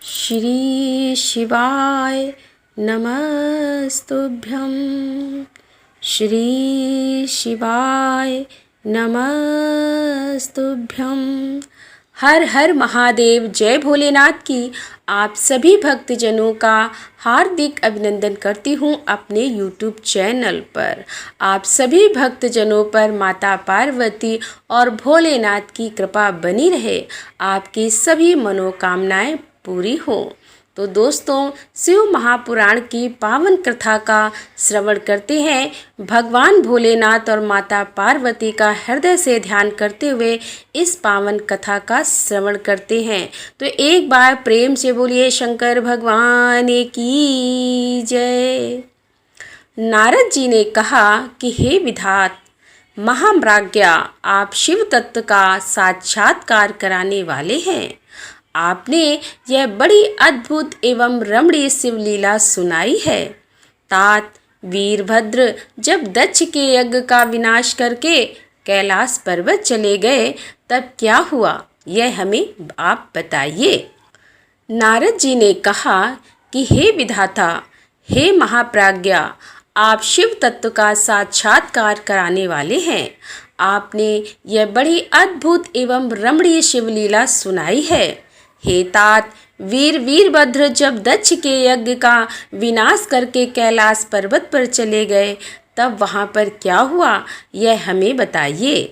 श्री शिवाय नमस्तुभ्यं। श्री शिवाय नमस्तुभ्यं। हर हर महादेव। जय भोलेनाथ की आप सभी भक्तजनों का हार्दिक अभिनंदन करती हूँ अपने YouTube चैनल पर। आप सभी भक्तजनों पर माता पार्वती और भोलेनाथ की कृपा बनी रहे, आपकी सभी मनोकामनाएं पूरी हो। तो दोस्तों, शिव महापुराण की पावन कथा का श्रवण करते हैं। भगवान भोलेनाथ और माता पार्वती का हृदय से ध्यान करते हुए इस पावन कथा का श्रवण करते हैं। तो एक बार प्रेम से बोलिए शंकर भगवान की जय। नारद जी ने कहा कि हे विधात महाम्राज्ञा, आप शिव तत्व का साक्षात्कार कराने वाले हैं। आपने यह बड़ी अद्भुत एवं रमणीय शिवलीला सुनाई है। तात वीरभद्र जब दक्ष के यज्ञ का विनाश करके कैलाश पर्वत चले गए तब क्या हुआ, यह हमें आप बताइए। नारद जी ने कहा कि हे विधाता, हे महाप्राज्ञा, आप शिव तत्व का साक्षात्कार कराने वाले हैं। आपने यह बड़ी अद्भुत एवं रमणीय शिवलीला सुनाई है। हे तात वीरभद्र जब दक्ष के यज्ञ का विनाश करके कैलाश पर्वत पर चले गए तब वहाँ पर क्या हुआ, यह हमें बताइए।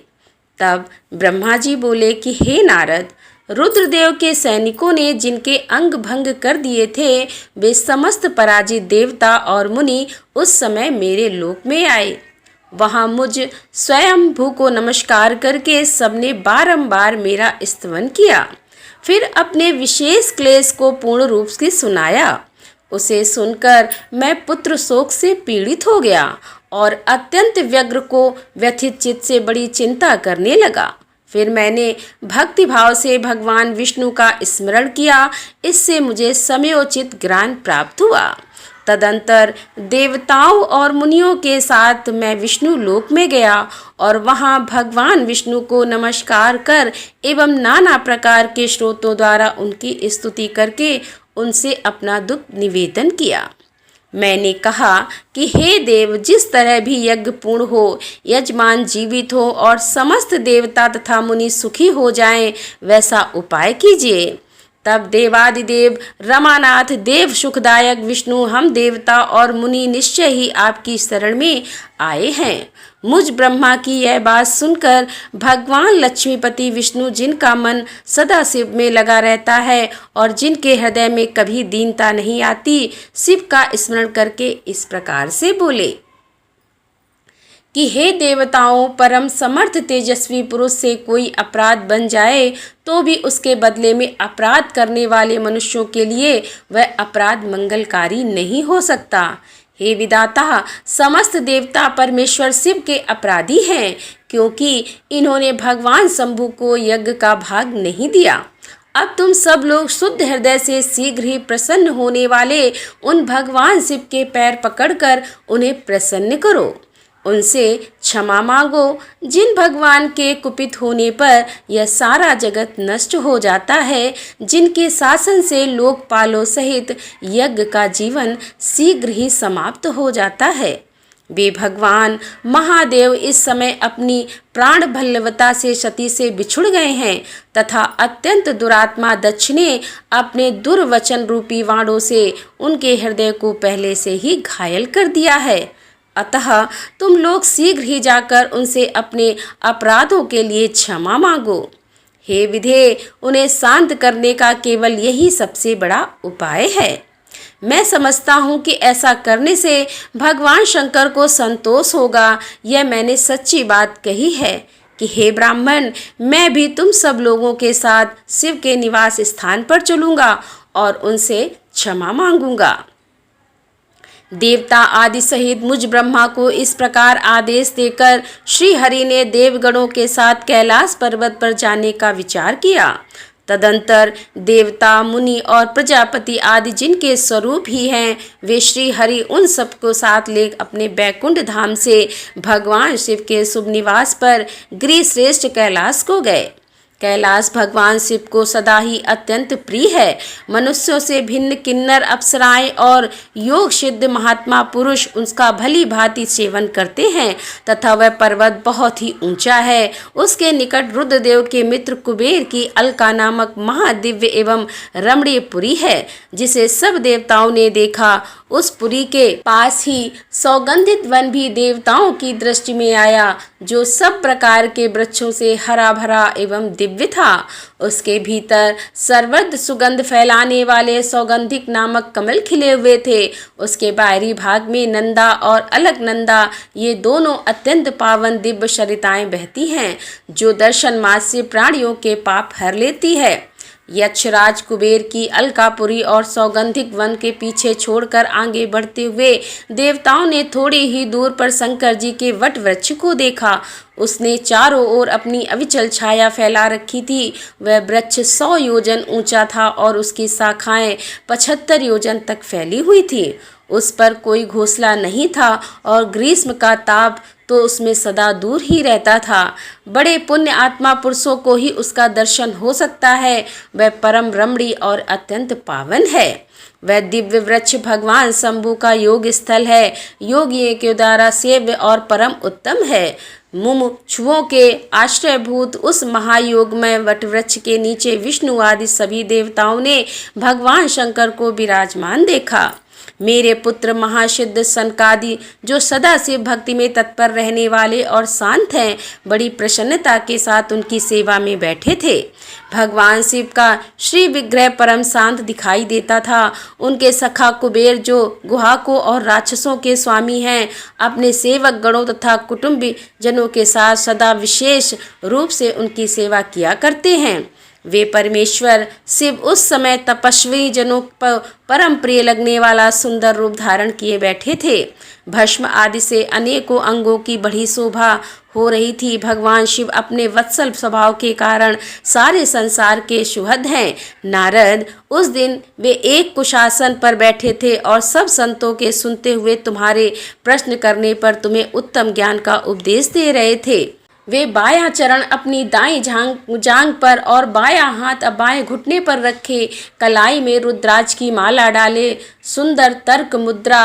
तब ब्रह्मा जी बोले कि हे नारद, रुद्रदेव के सैनिकों ने जिनके अंग भंग कर दिए थे, वे समस्त पराजित देवता और मुनि उस समय मेरे लोक में आए। वहाँ मुझ स्वयंभू को नमस्कार करके सबने बारंबार मेरा स्तवन किया। फिर अपने विशेष क्लेश को पूर्ण रूप से सुनाया। उसे सुनकर मैं पुत्र शोक से पीड़ित हो गया और अत्यंत व्यग्र को व्यथित चित्त से बड़ी चिंता करने लगा। फिर मैंने भक्ति भाव से भगवान विष्णु का स्मरण किया। इससे मुझे समयोचित ज्ञान प्राप्त हुआ। तदंतर देवताओं और मुनियों के साथ मैं विष्णु लोक में गया और वहाँ भगवान विष्णु को नमस्कार कर एवं नाना प्रकार के स्रोतों द्वारा उनकी स्तुति करके उनसे अपना दुख निवेदन किया। मैंने कहा कि हे देव, जिस तरह भी यज्ञ पूर्ण हो, यजमान जीवित हो और समस्त देवता तथा मुनि सुखी हो जाएं, वैसा उपाय कीजिए। तब देवादिदेव रमानाथ देव सुखदायक विष्णु हम देवता और मुनि निश्चय ही आपकी शरण में आए हैं। मुझ ब्रह्मा की यह बात सुनकर भगवान लक्ष्मीपति विष्णु, जिनका मन सदा शिव में लगा रहता है और जिनके हृदय में कभी दीनता नहीं आती, शिव का स्मरण करके इस प्रकार से बोले कि हे देवताओं, परम समर्थ तेजस्वी पुरुष से कोई अपराध बन जाए तो भी उसके बदले में अपराध करने वाले मनुष्यों के लिए वह अपराध मंगलकारी नहीं हो सकता। हे विधाता, समस्त देवता परमेश्वर शिव के अपराधी हैं, क्योंकि इन्होंने भगवान शंभु को यज्ञ का भाग नहीं दिया। अब तुम सब लोग शुद्ध हृदय से शीघ्र ही प्रसन्न होने वाले उन भगवान शिव के पैर पकड़कर उन्हें प्रसन्न करो, उनसे क्षमा मांगो। जिन भगवान के कुपित होने पर यह सारा जगत नष्ट हो जाता है, जिनके शासन से लोकपालों सहित यज्ञ का जीवन शीघ्र ही समाप्त हो जाता है, वे भगवान महादेव इस समय अपनी प्राण भल्लवता से सती से बिछुड़ गए हैं तथा अत्यंत दुरात्मा दक्ष ने अपने दुर्वचन रूपी वाणों से उनके हृदय को पहले से ही घायल कर दिया है। अतः तुम लोग शीघ्र ही जाकर उनसे अपने अपराधों के लिए क्षमा मांगो। हे विधे, उन्हें शांत करने का केवल यही सबसे बड़ा उपाय है। मैं समझता हूँ कि ऐसा करने से भगवान शंकर को संतोष होगा। यह मैंने सच्ची बात कही है कि हे ब्राह्मण, मैं भी तुम सब लोगों के साथ शिव के निवास स्थान पर चलूँगा और उनसे क्षमा मांगूंगा। देवता आदि सहित मुझ ब्रह्मा को इस प्रकार आदेश देकर श्री हरि ने देवगणों के साथ कैलाश पर्वत पर जाने का विचार किया। तदंतर देवता मुनि और प्रजापति आदि जिनके स्वरूप ही हैं, वे श्री हरि उन सबको साथ ले अपने बैकुंठ धाम से भगवान शिव के शुभ निवास पर गिरिश्रेष्ठ कैलाश को गए। कैलाश भगवान शिव को सदा ही अत्यंत प्रिय है। मनुष्यों से भिन्न किन्नर अप्सराएं और योग सिद्ध महात्मा पुरुष उसका भली भांति सेवन करते हैं तथा वह पर्वत बहुत ही ऊंचा है। उसके निकट रुद्रदेव के मित्र कुबेर की अलका नामक महादिव्य एवं रमणीय पुरी है, जिसे सब देवताओं ने देखा। उस पुरी के पास ही सौगंधित वन भी देवताओं की दृष्टि में आया, जो सब प्रकार के वृक्षों से हरा भरा एवं दिव्य था। उसके भीतर सर्वत्र सुगंध फैलाने वाले सौगंधिक नामक कमल खिले हुए थे। उसके बाहरी भाग में नंदा और अलकनंदा, ये दोनों अत्यंत पावन दिव्य सरिताएं बहती हैं, जो दर्शन मात्र से प्राणियों के पाप हर लेती है। यक्षराज कुबेर की अलकापुरी और सौगंधिक वन के पीछे छोड़कर आगे बढ़ते हुए देवताओं ने थोड़ी ही दूर पर शंकर जी के वट वृक्ष को देखा। उसने चारों ओर अपनी अविचल छाया फैला रखी थी। वह वृक्ष 100 योजन ऊंचा था और उसकी शाखाएं 75 योजन तक फैली हुई थी। उस पर कोई घोंसला नहीं था और ग्रीष्म का ताप तो उसमें सदा दूर ही रहता था। बड़े पुण्य आत्मा पुरुषों को ही उसका दर्शन हो सकता है। वह परम रमणीय और अत्यंत पावन है। वह दिव्य वृक्ष भगवान शंभु का योग स्थल है। योगियों के द्वारा सेव्य और परम उत्तम है। मुमुक्षुओं के आश्रयभूत उस महायोगमय वटवृक्ष के नीचे विष्णु आदि सभी देवताओं ने भगवान शंकर को विराजमान देखा। मेरे पुत्र महासिद्ध सनकादि, जो सदा से भक्ति में तत्पर रहने वाले और शांत हैं, बड़ी प्रसन्नता के साथ उनकी सेवा में बैठे थे। भगवान शिव का श्री विग्रह परम शांत दिखाई देता था। उनके सखा कुबेर, जो गुहाकों और राक्षसों के स्वामी हैं, अपने सेवक गणों तथा कुटुंबी जनों के साथ सदा विशेष रूप से उनकी सेवा किया करते हैं। वे परमेश्वर शिव उस समय तपस्वी जनों पर परम प्रिय लगने वाला सुंदर रूप धारण किए बैठे थे। भस्म आदि से अनेकों अंगों की बड़ी शोभा हो रही थी। भगवान शिव अपने वत्सल स्वभाव के कारण सारे संसार के सुहृद हैं। नारद, उस दिन वे एक कुशासन पर बैठे थे और सब संतों के सुनते हुए तुम्हारे प्रश्न करने पर तुम्हें उत्तम ज्ञान का उपदेश दे रहे थे। वे बायां चरण अपनी दाईं जांघ पर और बायां हाथ बाएं घुटने पर रखे, कलाई में रुद्राक्ष की माला डाले, सुंदर तर्क मुद्रा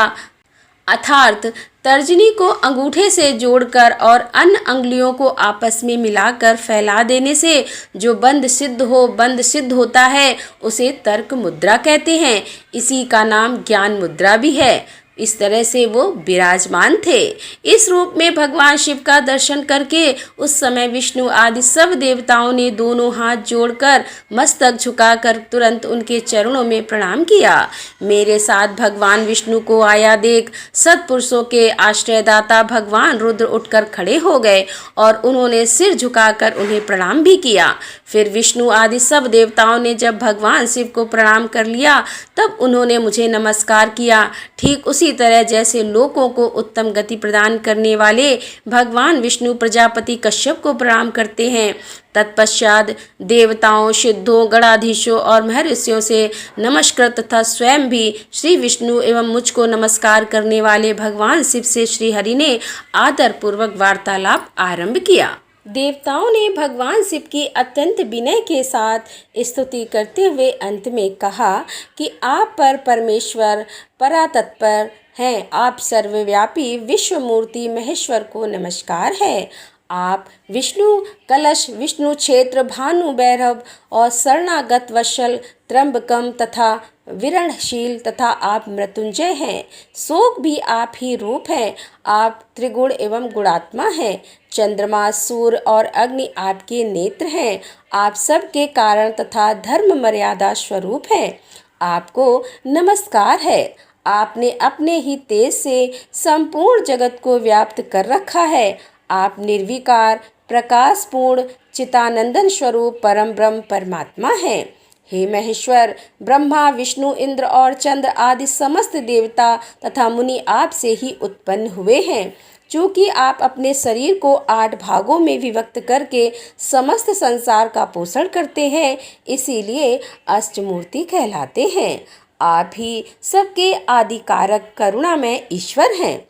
अर्थात तर्जनी को अंगूठे से जोड़कर और अन्य अंगुलियों को आपस में मिलाकर फैला देने से जो बंद सिद्ध होता है, उसे तर्क मुद्रा कहते हैं। इसी का नाम ज्ञान मुद्रा भी है। इस तरह से वो विराजमान थे। इस रूप में भगवान शिव का दर्शन करके उस समय विष्णु आदि सब देवताओं ने दोनों हाथ जोड़कर मस्तक झुकाकर तुरंत उनके चरणों में प्रणाम किया। मेरे साथ भगवान विष्णु को आया देख सत्पुरुषों के आश्रयदाता भगवान रुद्र उठकर खड़े हो गए और उन्होंने सिर झुकाकर उन्हें प्रणाम भी किया। फिर विष्णु आदि सब देवताओं ने जब भगवान शिव को प्रणाम कर लिया, तब उन्होंने मुझे नमस्कार किया। ठीक उसी तरह जैसे लोगों को उत्तम गति प्रदान करने वाले भगवान विष्णु प्रजापति कश्यप को प्रणाम करते हैं। तत्पश्चात देवताओं, सिद्धों, गणाधीशों और महर्षियों से नमस्कार तथा स्वयं भी श्री विष्णु एवं मुझको नमस्कार करने वाले भगवान शिव से श्री हरि ने आदर पूर्वक वार्तालाप आरंभ किया। देवताओं ने भगवान शिव की अत्यंत विनय के साथ स्तुति करते हुए अंत में कहा कि आप पर परमेश्वर परातत्पर हैं। आप सर्वव्यापी विश्वमूर्ति महेश्वर को नमस्कार है। आप विष्णु कलश, विष्णु क्षेत्र, भानु भैरव और शरणागत वत्सल, त्र्यंबकम तथा विरणशील तथा आप मृत्युंजय हैं। शोक भी आप ही रूप हैं। आप त्रिगुण एवं गुणात्मा हैं। चंद्रमा, सूर्य और अग्नि आपके नेत्र हैं। आप सबके कारण तथा धर्म मर्यादा स्वरूप हैं। आपको नमस्कार है। आपने अपने ही तेज से संपूर्ण जगत को व्याप्त कर रखा है। आप निर्विकार, प्रकाशपूर्ण, चितानंदन स्वरूप परम ब्रह्म परमात्मा हैं। हे महेश्वर, ब्रह्मा, विष्णु, इंद्र और चंद्र आदि समस्त देवता तथा मुनि आप से ही उत्पन्न हुए हैं। चूँकि आप अपने शरीर को 8 भागों में विभक्त करके समस्त संसार का पोषण करते हैं, इसीलिए अष्टमूर्ति कहलाते हैं। आप ही सबके आदिकारक करुणामय ईश्वर हैं।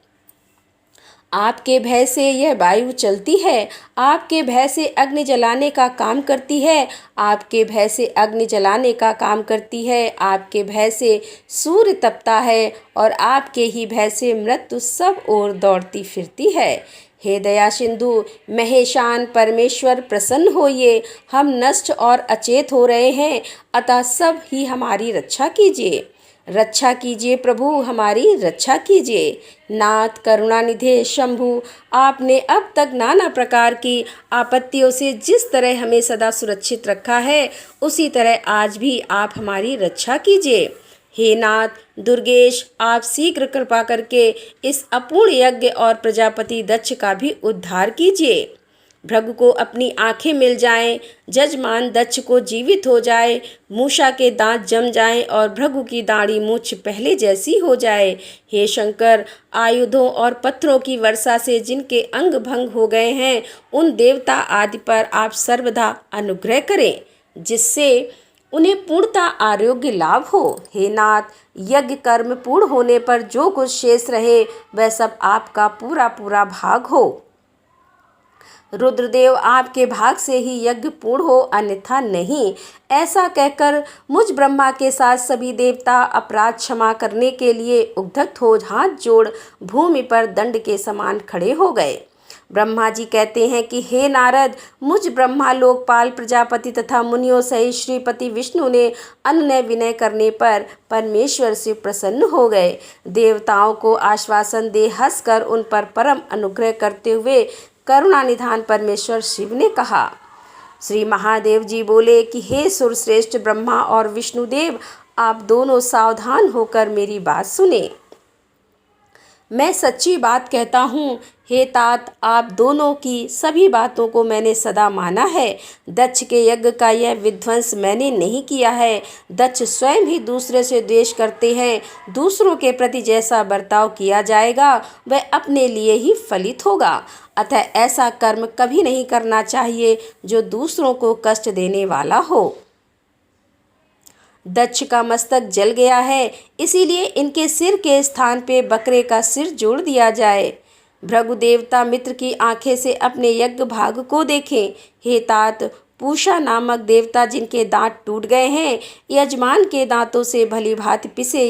आपके भय से यह वायु चलती है, आपके भय से अग्नि जलाने का काम करती है, आपके भय से अग्नि जलाने का काम करती है, आपके भय से सूर्य तपता है और आपके ही भय से मृत्यु सब ओर दौड़ती फिरती है। हे दया सिंधु महेशान परमेश्वर प्रसन्न होइए, हम नष्ट और अचेत हो रहे हैं, अतः सब ही हमारी रक्षा कीजिए। रक्षा कीजिए प्रभु, हमारी रक्षा कीजिए। नाथ करुणानिधे शंभु, आपने अब तक नाना प्रकार की आपत्तियों से जिस तरह हमें सदा सुरक्षित रखा है, उसी तरह आज भी आप हमारी रक्षा कीजिए। हे नाथ दुर्गेश, आप शीघ्र कृपा करके इस अपूर्ण यज्ञ और प्रजापति दक्ष का भी उद्धार कीजिए। भृगु को अपनी आंखें मिल जाएं, जजमान दक्ष को जीवित हो जाए, मूषा के दांत जम जाएं और भृगु की दाढ़ी मूछ पहले जैसी हो जाए। हे शंकर, आयुधों और पत्थरों की वर्षा से जिनके अंग भंग हो गए हैं, उन देवता आदि पर आप सर्वदा अनुग्रह करें, जिससे उन्हें पूर्णता आरोग्य लाभ हो। हे नाथ, यज्ञ कर्म पूर्ण होने पर जो कुछ शेष रहे वह सब आपका पूरा पूरा भाग हो। रुद्रदेव, आपके भाग से ही यज्ञ पूर्ण हो, अन्यथा नहीं। ऐसा कहकर मुझ ब्रह्मा के साथ सभी देवता अपराध क्षमा करने के लिए उद्यत हो हाथ जोड़ भूमि पर दंड के समान खड़े हो गए। ब्रह्मा जी कहते हैं कि हे नारद, मुझ ब्रह्मा लोकपाल प्रजापति तथा मुनियों सहित श्रीपति विष्णु ने अनन्य विनय करने पर परमेश्वर से प्रसन्न हो गए। देवताओं को आश्वासन दे हंसकर उन पर परम अनुग्रह करते हुए करुणा निधान परमेश्वर शिव ने कहा। श्री महादेव जी बोले कि हे सुरश्रेष्ठ ब्रह्मा और विष्णुदेव, आप दोनों सावधान होकर मेरी बात सुने। मैं सच्ची बात कहता हूँ। हे तात, आप दोनों की सभी बातों को मैंने सदा माना है। दक्ष के यज्ञ का यह विध्वंस मैंने नहीं किया है। दक्ष स्वयं ही दूसरे से द्वेष करते हैं। दूसरों के प्रति जैसा बर्ताव किया जाएगा वह अपने लिए ही फलित होगा। अतः ऐसा कर्म कभी नहीं करना चाहिए जो दूसरों को कष्ट देने वाला हो। दक्ष का मस्तक जल गया है, इसीलिए इनके सिर के स्थान पे बकरे का सिर जोड़ दिया जाए। भृगु देवता मित्र की आंखें से अपने यज्ञ भाग को देखें। हे तात, पूषा नामक देवता जिनके दांत टूट गए हैं, यजमान के दांतों से भली भांति पिसे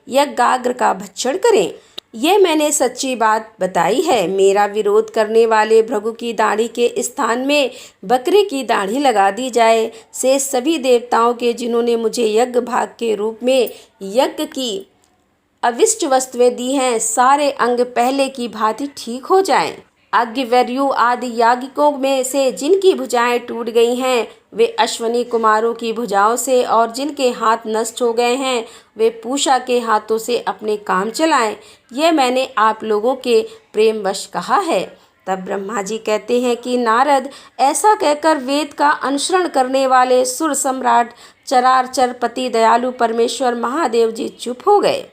यज्ञाग्र का भक्षण करें। यह मैंने सच्ची बात बताई है। मेरा विरोध करने वाले भृगु की दाढ़ी के स्थान में बकरे की दाढ़ी लगा दी जाए। से सभी देवताओं के जिन्होंने मुझे यज्ञ भाग के रूप में यज्ञ की अविष्ट वस्तुएं दी हैं, सारे अंग पहले की भांति ठीक हो जाएं। अग्निवर्यु आदि याज्ञिकों में से जिनकी भुजाएं टूट गई हैं, वे अश्वनी कुमारों की भुजाओं से, और जिनके हाथ नष्ट हो गए हैं वे पूषा के हाथों से अपने काम चलाएं। यह मैंने आप लोगों के प्रेमवश कहा है। तब ब्रह्मा जी कहते हैं कि नारद, ऐसा कहकर वेद का अनुसरण करने वाले सुर सम्राट चराचर पति दयालु परमेश्वर महादेव जी चुप हो गए।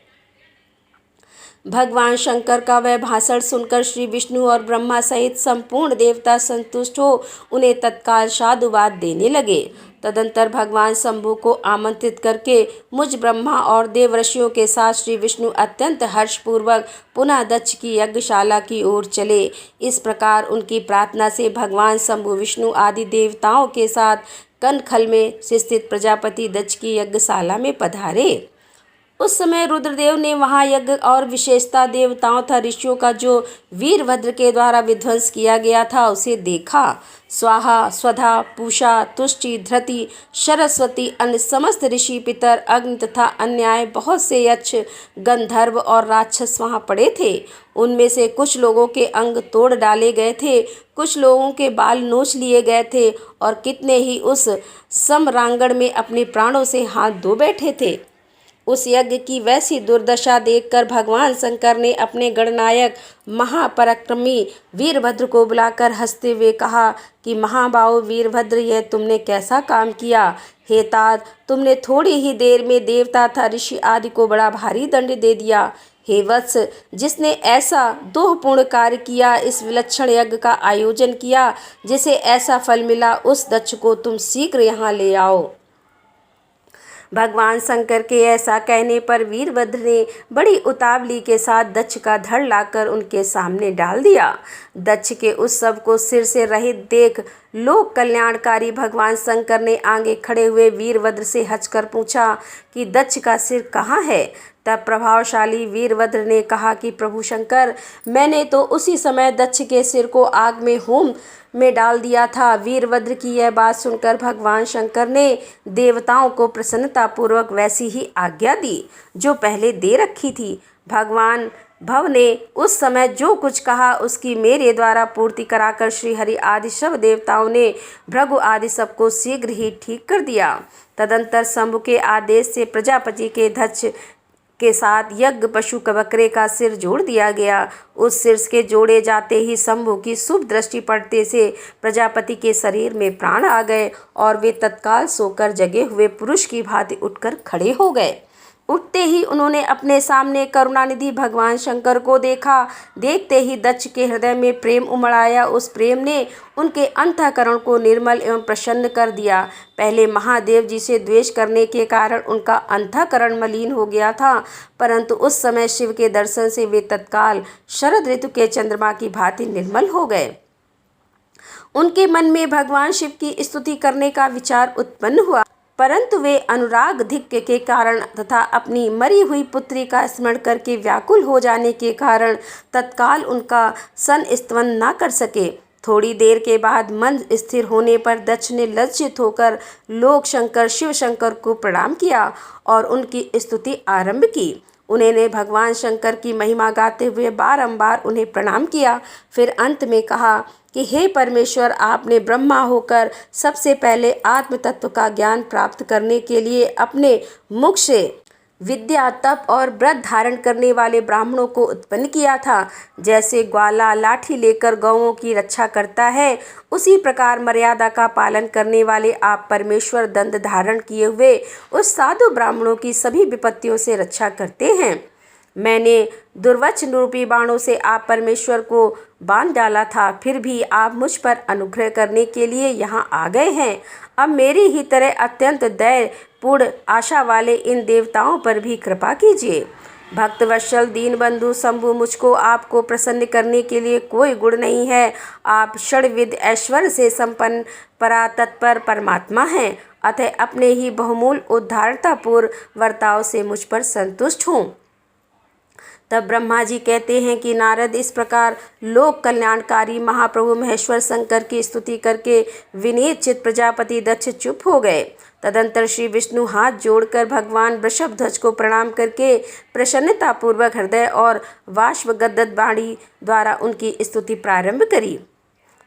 भगवान शंकर का वह भाषण सुनकर श्री विष्णु और ब्रह्मा सहित संपूर्ण देवता संतुष्ट हो उन्हें तत्काल साधुवाद देने लगे। तदंतर भगवान शंभु को आमंत्रित करके मुझ ब्रह्मा और देवर्षियों के साथ श्री विष्णु अत्यंत हर्षपूर्वक पुनः दक्ष की यज्ञशाला की ओर चले। इस प्रकार उनकी प्रार्थना से भगवान शंभु विष्णु आदि देवताओं के साथ कनखल में स्थित प्रजापति दक्ष की यज्ञशाला में पधारे। उस समय रुद्रदेव ने वहाँ यज्ञ और विशेषता देवताओं तथा ऋषियों का जो वीरभद्र के द्वारा विध्वंस किया गया था उसे देखा। स्वाहा, स्वधा, पूषा, तुष्टि, धृति, सरस्वती, अन्य समस्त ऋषि, पितर, अग्नि तथा अन्याय बहुत से यक्ष, गंधर्व और राक्षस वहाँ पड़े थे। उनमें से कुछ लोगों के अंग तोड़ डाले गए थे, कुछ लोगों के बाल नोच लिए गए थे और कितने ही उस समरांगण में अपने प्राणों से हाथ धो बैठे थे। उस यज्ञ की वैसी दुर्दशा देखकर भगवान शंकर ने अपने गणनायक महापराक्रमी वीरभद्र को बुलाकर हंसते हुए कहा कि महाबाहु वीरभद्र, यह तुमने कैसा काम किया। हे तात, तुमने थोड़ी ही देर में देवता तथा ऋषि आदि को बड़ा भारी दंड दे दिया। हे वत्स, जिसने ऐसा दोहपूर्ण कार्य किया, इस विलक्षण यज्ञ का आयोजन किया जिसे ऐसा फल मिला, उस दक्ष को तुम शीघ्र यहाँ ले आओ। भगवान शंकर के ऐसा कहने पर वीरभद्र ने बड़ी उतावली के साथ दक्ष का धड़ लाकर उनके सामने डाल दिया। दक्ष के उस सब को सिर से रहित देख लोक कल्याणकारी भगवान शंकर ने आगे खड़े हुए वीरभद्र से हंसकर पूछा कि दक्ष का सिर कहाँ है। तब प्रभावशाली वीरभद्र ने कहा कि प्रभु शंकर, मैंने तो उसी समय दक्ष के सिर को आग में होम में डाल दिया था। वीरभद्र की यह बात सुनकर भगवान शंकर ने देवताओं को प्रसन्नतापूर्वक वैसी ही आज्ञा दी जो पहले दे रखी थी। भगवान भव ने उस समय जो कुछ कहा उसकी मेरे द्वारा पूर्ति कराकर श्री हरि आदि सब देवताओं ने भृगु आदि सबको शीघ्र ही ठीक कर दिया। तदंतर शंभु के आदेश से प्रजापति के दक्ष के साथ यज्ञ पशु बकरे का सिर जोड़ दिया गया। उस सिर के जोड़े जाते ही शंभु की शुभ दृष्टि पड़ते से प्रजापति के शरीर में प्राण आ गए और वे तत्काल सोकर जगे हुए पुरुष की भांति उठकर खड़े हो गए। उठते ही उन्होंने अपने सामने करुणानिधि भगवान शंकर को देखा। देखते ही दक्ष के हृदय में प्रेम उमड़ आया। उस प्रेम ने उनके अंतःकरण को निर्मल एवं प्रसन्न कर दिया। पहले महादेव जी से द्वेष करने के कारण उनका अंतःकरण मलिन हो गया था, परंतु उस समय शिव के दर्शन से वे तत्काल शरद ऋतु के चंद्रमा की भांति निर्मल हो गए। उनके मन में भगवान शिव की स्तुति करने का विचार उत्पन्न हुआ, परंतु वे अनुराग धिक्य के कारण तथा अपनी मरी हुई पुत्री का स्मरण करके व्याकुल हो जाने के कारण तत्काल उनका संस्तवन न कर सके। थोड़ी देर के बाद मन स्थिर होने पर दक्ष ने लज्जित होकर लोक शंकर शिव शंकर को प्रणाम किया और उनकी स्तुति आरंभ की। उन्होंने भगवान शंकर की महिमा गाते हुए बारंबार उन्हें प्रणाम किया। फिर अंत में कहा कि हे परमेश्वर, आपने ब्रह्मा होकर सबसे पहले आत्म तत्व का ज्ञान प्राप्त करने के लिए अपने मुख से विद्या तप और व्रत धारण करने वाले ब्राह्मणों को उत्पन्न किया था। जैसे ग्वाला लाठी लेकर गौओं की रक्षा करता है, उसी प्रकार मर्यादा का पालन करने वाले आप परमेश्वर दंड धारण किए हुए उस साधु ब्राह्मणों की सभी विपत्तियों से रक्षा करते हैं। मैंने दुर्वचन रूपी बाणों से आप परमेश्वर को बांध डाला था, फिर भी आप मुझ पर अनुग्रह करने के लिए यहाँ आ गए हैं। अब मेरी ही तरह अत्यंत दयापूर्ण आशा वाले इन देवताओं पर भी कृपा कीजिए। भक्तवत्सल दीनबंधु शंभु, मुझको आपको प्रसन्न करने के लिए कोई गुण नहीं है। आप षड्विध ऐश्वर्य से संपन्न परातत्पर परमात्मा हैं, अतः अपने ही बहुमूल उदारतापूर्ण वर्ताव से मुझ पर संतुष्ट हों। तब ब्रह्मा जी कहते हैं कि नारद, इस प्रकार लोक कल्याणकारी महाप्रभु महेश्वर शंकर की स्तुति करके विनीत चित्त प्रजापति दक्ष चुप हो गए। तदंतर श्री विष्णु हाथ जोड़कर भगवान वृषभध्वज को प्रणाम करके प्रसन्नतापूर्वक हृदय और वाष्पगद्गद वाणी द्वारा उनकी स्तुति प्रारंभ करी।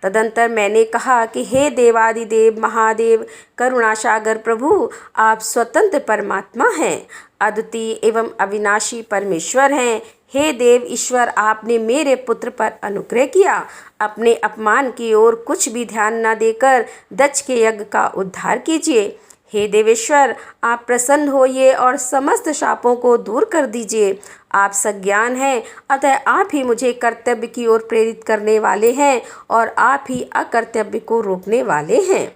तदंतर मैंने कहा कि हे देवादिदेव महादेव करुणासागर प्रभु, आप स्वतंत्र परमात्मा हैं, अद्वितीय एवं अविनाशी परमेश्वर हैं। हे देव ईश्वर, आपने मेरे पुत्र पर अनुग्रह किया। अपने अपमान की ओर कुछ भी ध्यान न देकर दक्ष के यज्ञ का उद्धार कीजिए। हे देवेश्वर, आप प्रसन्न होइए और समस्त शापों को दूर कर दीजिए। आप सज्ञान हैं, अतः आप ही मुझे कर्तव्य की ओर प्रेरित करने वाले हैं और आप ही अकर्तव्य को रोकने वाले हैं।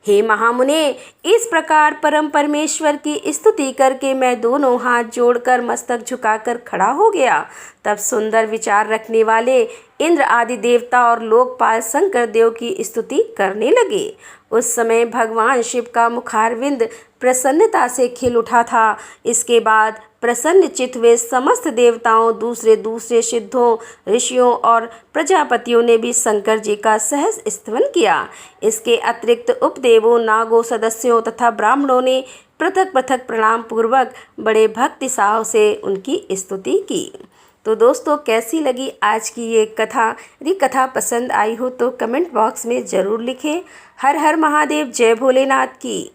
हे महामुने, इस प्रकार परम परमेश्वर की स्तुति करके मैं दोनों हाथ जोड़कर मस्तक झुकाकर खड़ा हो गया। तब सुंदर विचार रखने वाले इंद्र आदि देवता और लोकपाल शंकर देव की स्तुति करने लगे। उस समय भगवान शिव का मुखारविंद प्रसन्नता से खिल उठा था। इसके बाद प्रसन्न चित्त हुए समस्त देवताओं, दूसरे दूसरे सिद्धों, ऋषियों और प्रजापतियों ने भी शंकर जी का सहज स्तवन किया। इसके अतिरिक्त उपदेवों, नागों, सदस्यों तथा ब्राह्मणों ने पृथक पृथक प्रणाम पूर्वक बड़े भक्ति साव से उनकी स्तुति की। तो दोस्तों, कैसी लगी आज की ये कथा? यदि कथा पसंद आई हो तो कमेंट बॉक्स में ज़रूर लिखें। हर हर महादेव, जय भोलेनाथ की।